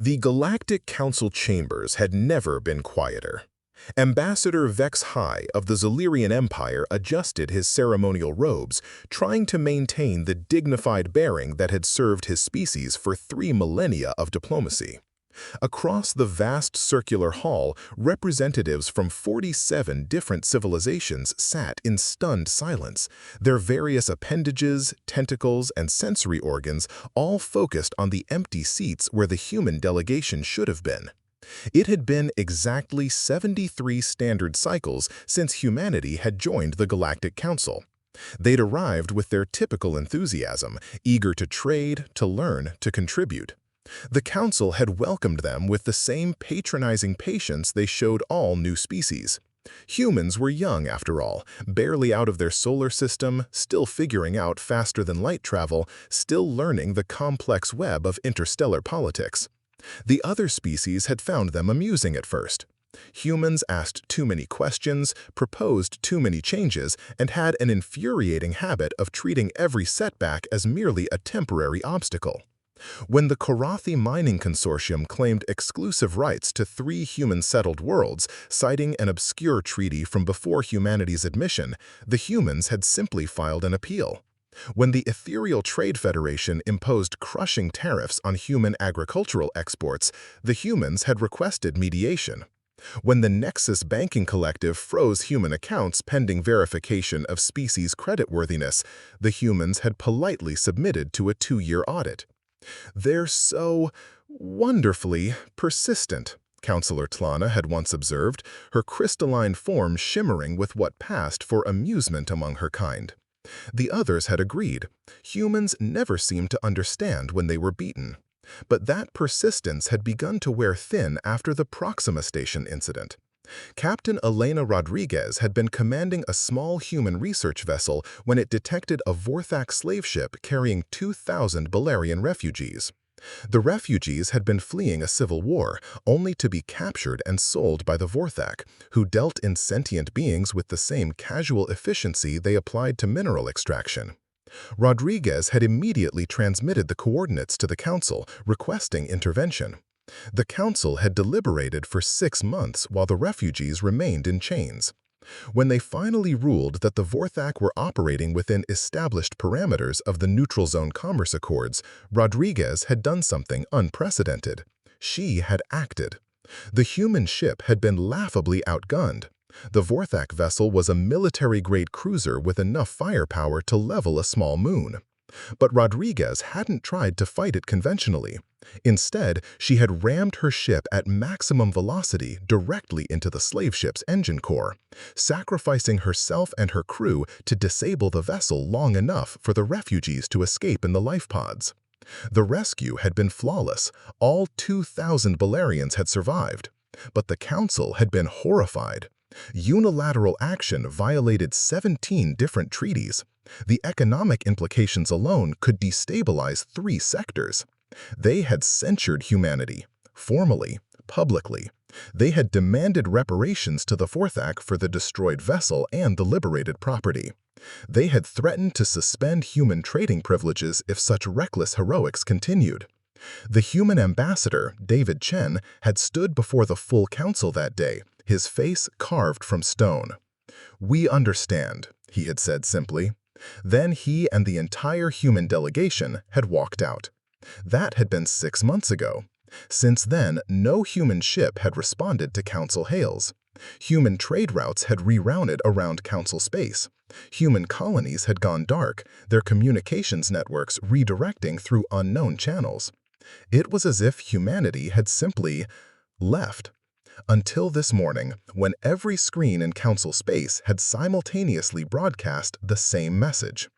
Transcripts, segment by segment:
The Galactic Council chambers had never been quieter. Ambassador Vex High of the Zilirian Empire adjusted his ceremonial robes, trying to maintain the dignified bearing that had served his species for 3 millennia of diplomacy. Across the vast circular hall, representatives from 47 different civilizations sat in stunned silence, their various appendages, tentacles, and sensory organs all focused on the empty seats where the human delegation should have been. It had been exactly 73 standard cycles since humanity had joined the Galactic Council. They'd arrived with their typical enthusiasm, eager to trade, to learn, to contribute. The Council had welcomed them with the same patronizing patience they showed all new species. Humans were young, after all, barely out of their solar system, still figuring out faster than light travel, still learning the complex web of interstellar politics. The other species had found them amusing at first. Humans asked too many questions, proposed too many changes, and had an infuriating habit of treating every setback as merely a temporary obstacle. When the Korathi Mining Consortium claimed exclusive rights to 3 human-settled worlds, citing an obscure treaty from before humanity's admission, the humans had simply filed an appeal. When the Ethereal Trade Federation imposed crushing tariffs on human agricultural exports, the humans had requested mediation. When the Nexus Banking Collective froze human accounts pending verification of species creditworthiness, the humans had politely submitted to a 2-year audit. "They're so wonderfully persistent," Counselor Tlana had once observed, her crystalline form shimmering with what passed for amusement among her kind. The others had agreed. Humans never seemed to understand when they were beaten. But that persistence had begun to wear thin after the Proxima station incident. Captain Elena Rodriguez had been commanding a small human research vessel when it detected a Vorthak slave ship carrying 2,000 Balerian refugees. The refugees had been fleeing a civil war, only to be captured and sold by the Vorthak, who dealt in sentient beings with the same casual efficiency they applied to mineral extraction. Rodriguez had immediately transmitted the coordinates to the Council, requesting intervention. The Council had deliberated for 6 months while the refugees remained in chains. When they finally ruled that the Vorthak were operating within established parameters of the Neutral Zone Commerce Accords, Rodriguez had done something unprecedented. She had acted. The human ship had been laughably outgunned. The Vorthak vessel was a military-grade cruiser with enough firepower to level a small moon. But Rodriguez hadn't tried to fight it conventionally. Instead, she had rammed her ship at maximum velocity directly into the slave ship's engine core, sacrificing herself and her crew to disable the vessel long enough for the refugees to escape in the life pods. The rescue had been flawless. All 2,000 Balerians had survived. But the Council had been horrified. Unilateral action violated 17 different treaties. The economic implications alone could destabilize 3 sectors. They had censured humanity, formally, publicly. They had demanded reparations to the Vorthak for the destroyed vessel and the liberated property. They had threatened to suspend human trading privileges if such reckless heroics continued. The human ambassador, David Chen, had stood before the full council that day, his face carved from stone. "We understand," he had said simply. Then he and the entire human delegation had walked out. That had been 6 months ago. Since then, no human ship had responded to Council hails. Human trade routes had rerouted around Council space. Human colonies had gone dark, their communications networks redirecting through unknown channels. It was as if humanity had simply left. Until this morning, when every screen in Council space had simultaneously broadcast the same message.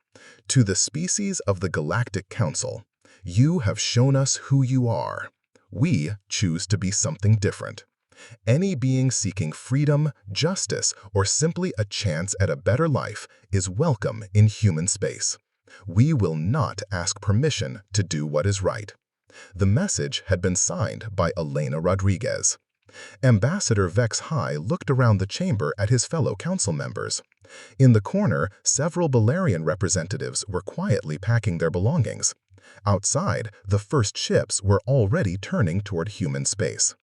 To the species of the Galactic Council, you have shown us who you are. We choose to be something different. Any being seeking freedom, justice, or simply a chance at a better life is welcome in human space. We will not ask permission to do what is right. The message had been signed by Elena Rodriguez. Ambassador Vex High looked around the chamber at his fellow council members. In the corner, several Balerian representatives were quietly packing their belongings. Outside, the first ships were already turning toward human space.